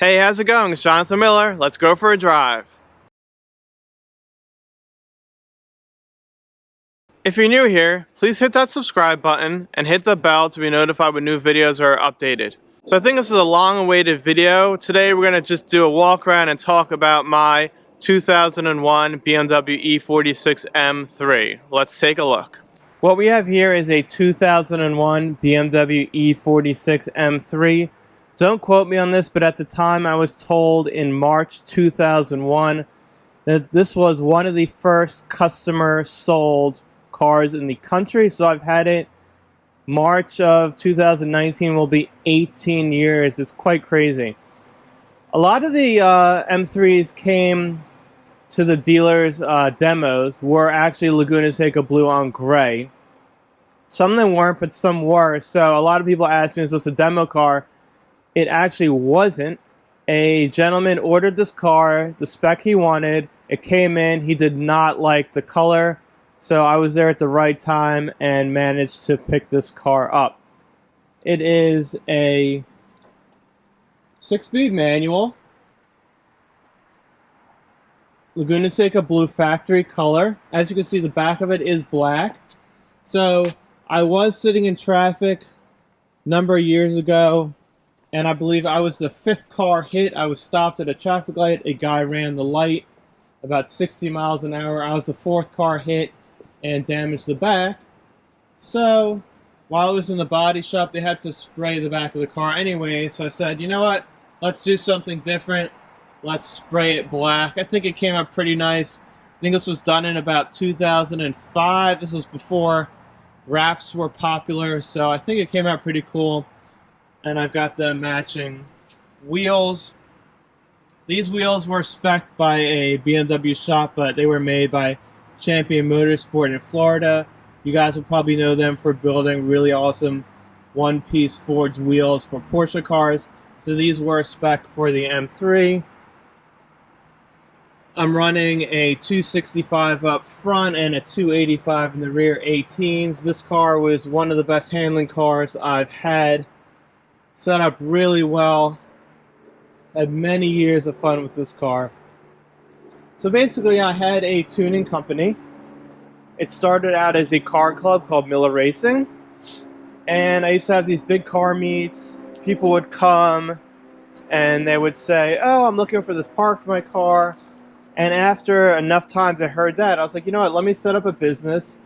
Hey, how's it going? It's Jonathan Miller. Let's go for a drive. If you're new here, please hit that subscribe button and hit the bell to be notified when new videos are updated. So I think this is a long-awaited video. Today we're going to just do a walk around and talk about my 2001 BMW E46 M3. Let's take a look. What we have here is a 2001 BMW E46 M3. Don't quote me on this, but at the time I was told in March 2001 that this was one of the first customer sold cars in the country. So I've had it. March of 2019 will be 18 years. It's quite crazy. A lot of the M3s came to the dealers' demos were actually Laguna Seca blue on gray. Some of them weren't, but some were. So a lot of people asked me, is this a demo car? It actually wasn't. A gentleman ordered this car, the spec he wanted. It came in. He did not like the color. So I was there at the right time and managed to pick this car up. It is a 6-speed manual. Laguna Seca blue factory color. As you can see, the back of it is black. So I was sitting in traffic a number of years ago, and I believe I was the 5th car hit. I was stopped at a traffic light. A guy ran the light about 60 miles an hour. I was the 4th car hit and damaged the back. So while I was in the body shop, they had to spray the back of the car anyway. So I said, you know what? Let's do something different. Let's spray it black. I think it came out pretty nice. I think this was done in about 2005. This was before wraps were popular. So I think it came out pretty cool. And I've got the matching wheels. These wheels were spec'd by a BMW shop, but they were made by Champion Motorsport in Florida. You guys will probably know them for building really awesome one-piece forged wheels for Porsche cars. So these were spec for the M3. I'm running a 265 up front and a 285 in the rear 18s. This car was one of the best handling cars I've had. Set up really well. Had many years of fun with this car. So basically I had a tuning company. It started out as a car club called Millaracing. And I used to have these big car meets. People would come and they would say, oh, I'm looking for this part for my car. And after enough times I heard that, I was like, you know what, let me set up a business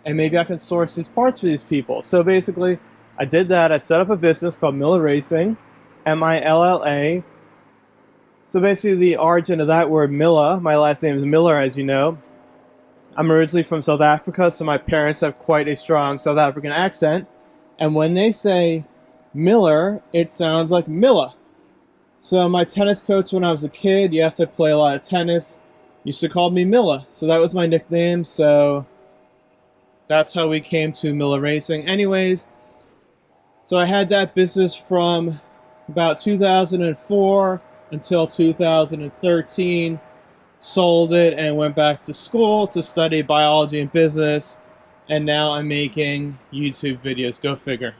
and maybe I can source these parts for these people. So basically I did that. I set up a business called Millaracing, M-I-L-L-A. So basically the origin of that word, Milla, my last name is Miller, as you know. I'm originally from South Africa, so my parents have quite a strong South African accent. And when they say Miller, it sounds like Milla. So my tennis coach when I was a kid, yes, I play a lot of tennis, used to call me Milla. So that was my nickname, so that's how we came to Millaracing. Anyways, so I had that business from about 2004 until 2013, sold it and went back to school to study biology and business, and now I'm making YouTube videos. Go figure.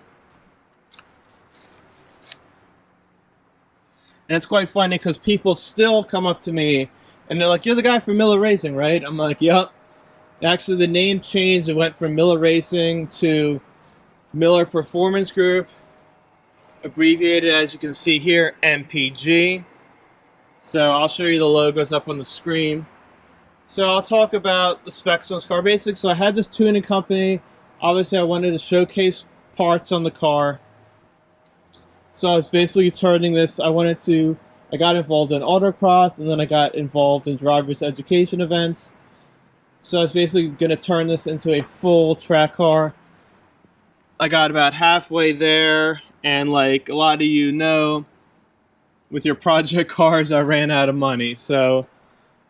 And it's quite funny because people still come up to me and they're like, you're the guy from Millaracing, right? I'm like, yep. Actually, the name changed. It went from Millaracing to Miller Performance Group, abbreviated as you can see here, MPG. So I'll show you the logos up on the screen. So I'll talk about the specs on this car. Basically, so I had this tuning company. Obviously, I wanted to showcase parts on the car. So I was basically turning this, I got involved in autocross, and then I got involved in driver's education events. So I was basically going to turn this into a full track car. I got about halfway there, and like a lot of you know, with your project cars, I ran out of money. So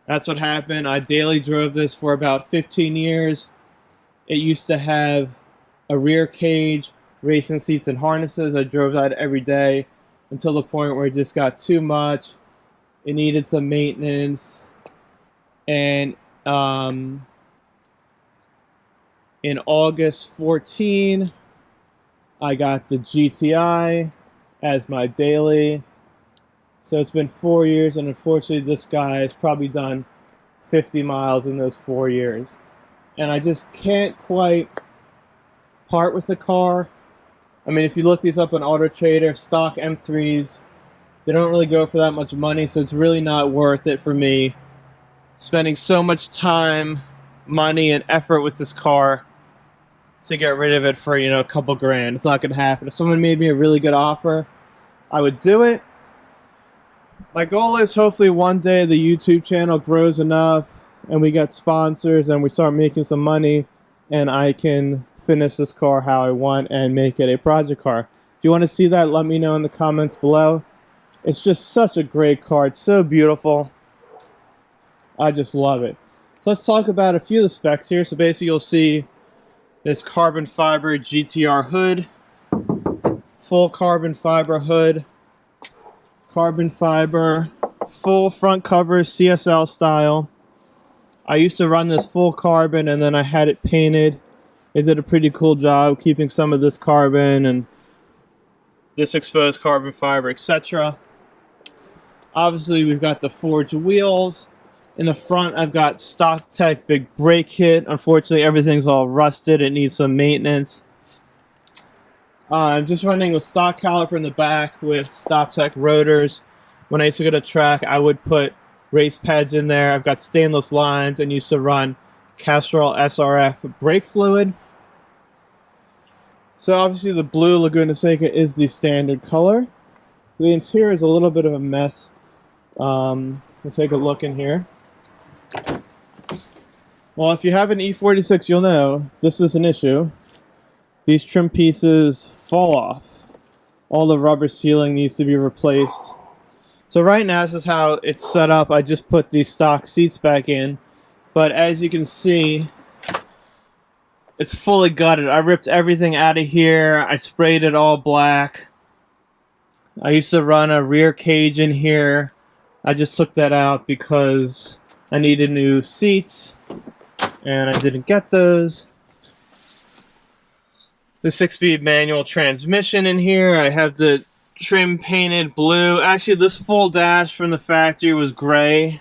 that's what happened. I daily drove this for about 15 years. It used to have a rear cage, racing seats, and harnesses. I drove that every day until the point where it just got too much. It needed some maintenance. And in August 14, I got the GTI as my daily. So it's been 4 years, and unfortunately this guy has probably done 50 miles in those 4 years. And I just can't quite part with the car. I mean, if you look these up on Auto Trader, stock M3s, they don't really go for that much money, so it's really not worth it for me spending so much time, money, and effort with this car to get rid of it for, you know, a couple grand. It's not going to happen. If someone made me a really good offer, I would do it. My goal is hopefully one day the YouTube channel grows enough and we get sponsors and we start making some money and I can finish this car how I want and make it a project car. If you want to see that, let me know in the comments below. It's just such a great car. It's so beautiful. I just love it. So let's talk about a few of the specs here. So basically you'll see this carbon fiber GTR hood, full carbon fiber hood, carbon fiber, full front cover CSL style. I used to run this full carbon and then I had it painted. It did a pretty cool job keeping some of this carbon and this exposed carbon fiber, etc. Obviously we've got the forged wheels. In the front, I've got Stock Tech big brake kit. Unfortunately, everything's all rusted. It needs some maintenance. I'm just running a stock caliper in the back with Stock Tech rotors. When I used to go to track, I would put race pads in there. I've got stainless lines and used to run Castrol SRF brake fluid. So obviously the blue Laguna Seca is the standard color. The interior is a little bit of a mess. We'll take a look in here. Well, if you have an E46, you'll know this is an issue. These trim pieces fall off. All the rubber sealing needs to be replaced. So right now, this is how it's set up. I just put these stock seats back in. But as you can see, it's fully gutted. I ripped everything out of here. I sprayed it all black. I used to run a rear cage in here. I just took that out because I needed new seats and I didn't get those. The 6-speed manual transmission in here. I have the trim painted blue. Actually, this full dash from the factory was gray,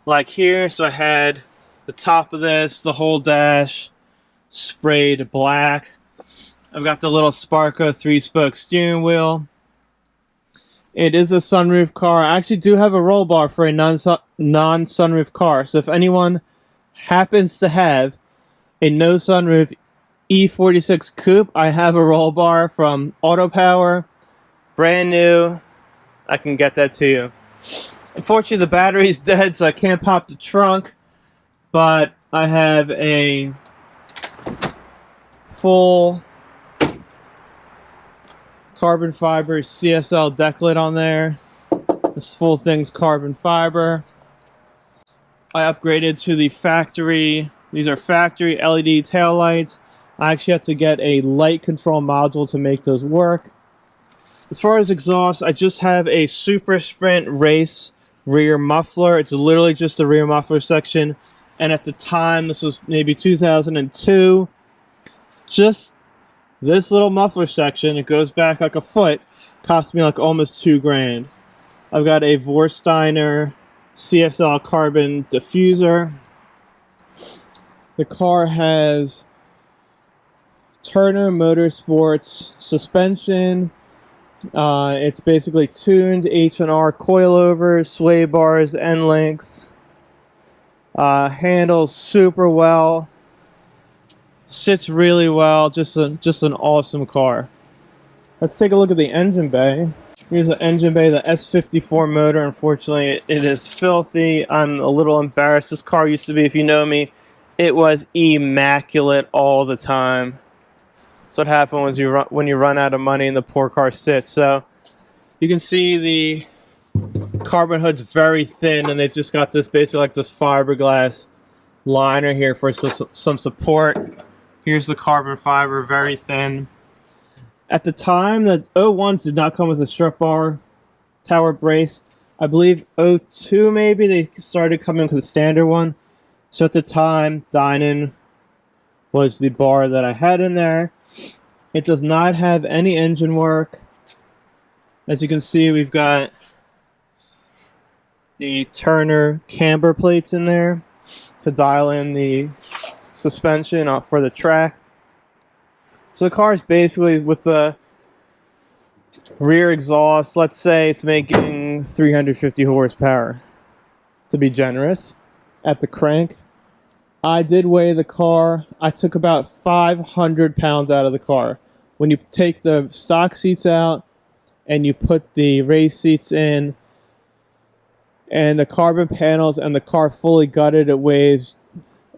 like here. So I had the top of this, the whole dash, sprayed black. I've got the little Sparco 3-spoke steering wheel. It is a sunroof car. I actually do have a roll bar for a non-sunroof car. So if anyone happens to have a no sunroof E46 coupe, I have a roll bar from Auto Power, brand new. I can get that to you. Unfortunately, the battery's dead, so I can't pop the trunk. But I have a full carbon fiber CSL deck lid on there. This full thing's carbon fiber. I upgraded to the factory. These are factory LED taillights. I actually had to get a light control module to make those work. As far as exhaust, I just have a Super Sprint Race rear muffler. It's literally just the rear muffler section. And at the time, this was maybe 2002, just this little muffler section, it goes back like a foot, cost me like almost $2,000. I've got a Vorsteiner CSL carbon diffuser. The car has Turner Motorsports suspension. It's basically tuned H&R coilovers, sway bars, end links. Handles super well. Sits really well. Just an awesome car. Let's take a look at the engine bay. Here's the engine bay, the S54 motor. Unfortunately, it is filthy. I'm a little embarrassed. This car used to be, if you know me, it was immaculate all the time. That's what happens when you run out of money and the poor car sits. So you can see the carbon hood's very thin, and they've just got this basically like this fiberglass liner here for some support. Here's the carbon fiber, very thin. At the time, the 01s did not come with a strip bar tower brace. I believe 02 maybe they started coming with a standard one. So at the time, Dynon was the bar that I had in there. It does not have any engine work. As you can see, we've got the Turner camber plates in there to dial in the suspension for the track. So the car is basically with the rear exhaust, let's say it's making 350 horsepower, to be generous, at the crank. I did weigh the car. I took about 500 pounds out of the car. When you take the stock seats out and you put the race seats in and the carbon panels and the car fully gutted, it weighs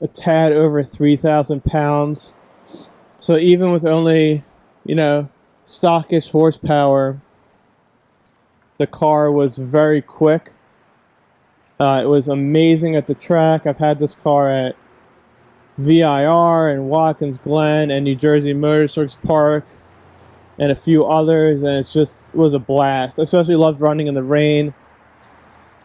a tad over 3,000 pounds. So even with only, stockish horsepower, the car was very quick. It was amazing at the track. I've had this car at VIR and Watkins Glen and New Jersey Motorsports Park and a few others, and it was a blast. I especially loved running in the rain.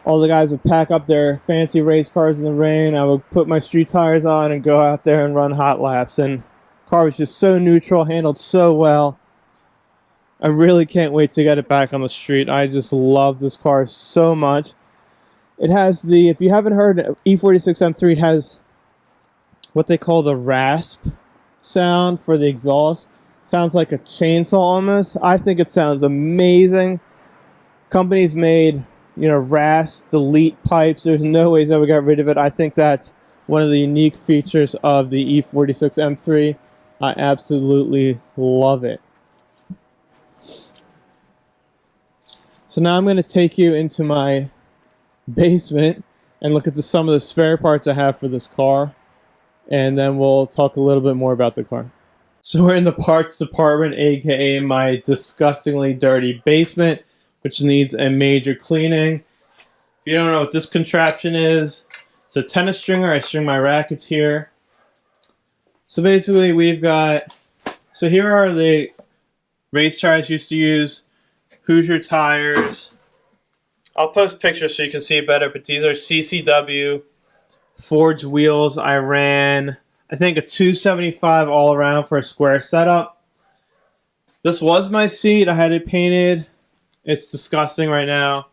All the guys would pack up their fancy race cars in the rain. I would put my street tires on and go out there and run hot laps. And the car was just so neutral, handled so well. I really can't wait to get it back on the street. I just love this car so much. It has if you haven't heard E46 M3, it has what they call the rasp sound for the exhaust. Sounds like a chainsaw almost. I think it sounds amazing. Companies made rasp, delete pipes. There's no ways that we got rid of it. I think that's one of the unique features of the E46 M3. I absolutely love it. So now I'm going to take you into my basement and look at some of the spare parts I have for this car, and then we'll talk a little bit more about the car. So we're in the parts department, aka my disgustingly dirty basement, which needs a major cleaning. If you don't know what this contraption is, it's a tennis stringer. I string my rackets here. So basically so here are the race tires I used to use, Hoosier tires. I'll post pictures so you can see it better, but these are CCW forged wheels. I ran, I think, a 275 all around for a square setup. This was my seat. I had it painted. It's disgusting right now.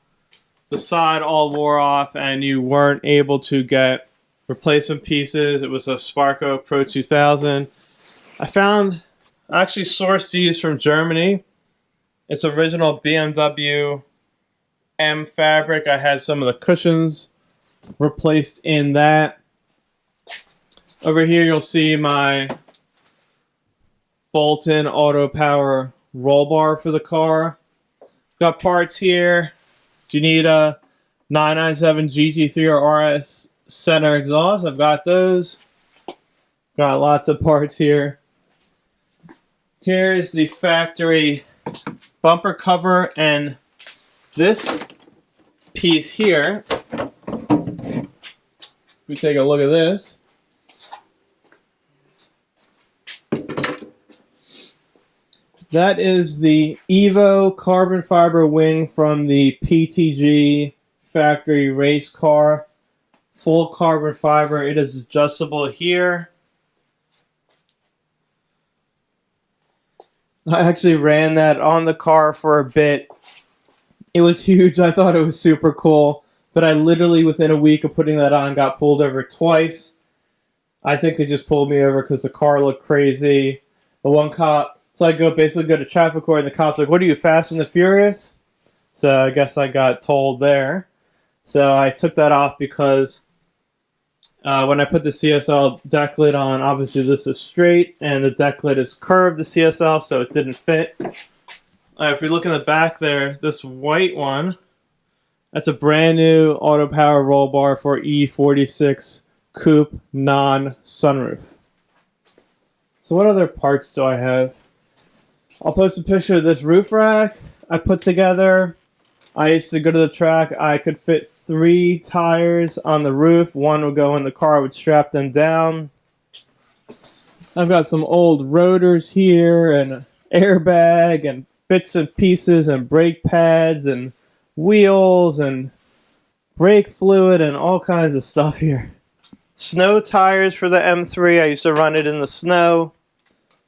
The side all wore off and you weren't able to get replacement pieces. It was a Sparco Pro 2000. I actually sourced these from Germany. It's original BMW M fabric. I had some of the cushions replaced in that. Over here you'll see my Bolton Auto Power roll bar for the car. Got parts here. Do you need a 997 GT3 or RS center exhaust? I've got those. Got lots of parts here. Here's the factory bumper cover, and this piece here, if we take a look at this, that is the Evo carbon fiber wing from the PTG factory race car. Full carbon fiber. It is adjustable here. I actually ran that on the car for a bit. It was huge. I thought it was super cool. But I literally, within a week of putting that on, got pulled over twice. I think they just pulled me over because the car looked crazy. The one cop, so I basically go to traffic court, and the cop's like, "What are you, Fast and the Furious?" So I guess I got told there. So I took that off because when I put the CSL deck lid on, obviously this is straight, and the deck lid is curved, the CSL, so it didn't fit. If we look in the back there, this white one, that's a brand new Auto Power roll bar for E46 Coupe non-sunroof. So what other parts do I have? I'll post a picture of this roof rack I put together. I used to go to the track. I could fit 3 tires on the roof. One would go in the car. I would strap them down. I've got some old rotors here and an airbag and bits and pieces and brake pads and wheels and brake fluid and all kinds of stuff here. Snow tires for the M3. I used to run it in the snow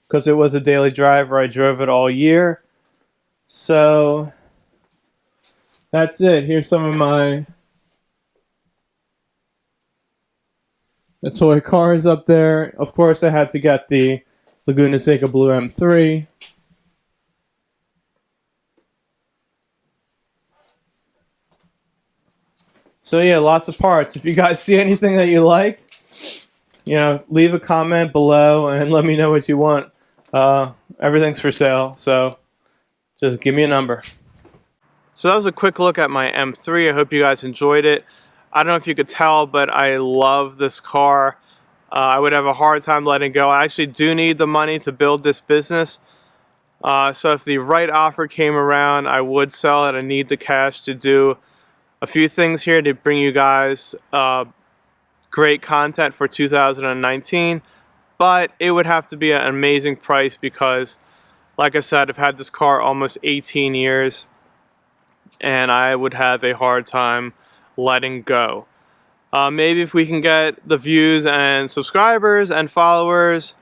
because it was a daily driver. I drove it all year. So that's it. Here's some of my The toy cars up there. Of course, I had to get the Laguna SECA Blue M3. So yeah, lots of parts. If you guys see anything that you like, you know, leave a comment below and let me know what you want. Everything's for sale, so just give me a number. So that was a quick look at my M3. I hope you guys enjoyed it. I don't know if you could tell, but I love this car. I would have a hard time letting go. I actually do need the money to build this business. So if the right offer came around, I would sell it. I need the cash to do a few things here to bring you guys great content for 2019. But it would have to be an amazing price because, like I said, I've had this car almost 18 years. And I would have a hard time letting go. Maybe if we can get the views and subscribers and followers,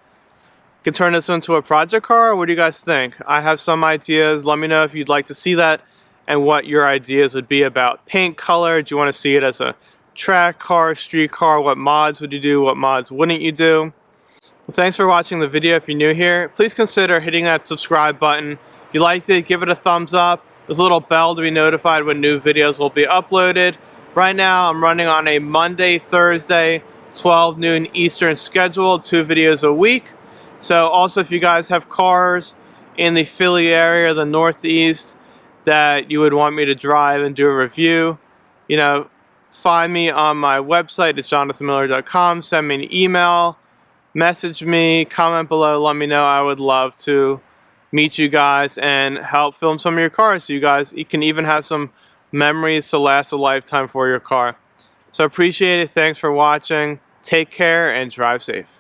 we can turn this into a project car. What do you guys think? I have some ideas. Let me know if you'd like to see that and what your ideas would be about paint color. Do you want to see it as a track car, street car? What mods would you do? What mods wouldn't you do? Well, thanks for watching the video. If you're new here, please consider hitting that subscribe button. If you liked it, give it a thumbs up. There's a little bell to be notified when new videos will be uploaded. Right now, I'm running on a Monday, Thursday, 12 noon Eastern schedule, 2 videos a week. So also, if you guys have cars in the Philly area, the Northeast, that you would want me to drive and do a review, you know, find me on my website. It's jonathanmiller.com. Send me an email, message me, comment below, let me know. I would love to meet you guys and help film some of your cars so you can even have some memories to last a lifetime for your car. So appreciate it. Thanks for watching. Take care and drive safe.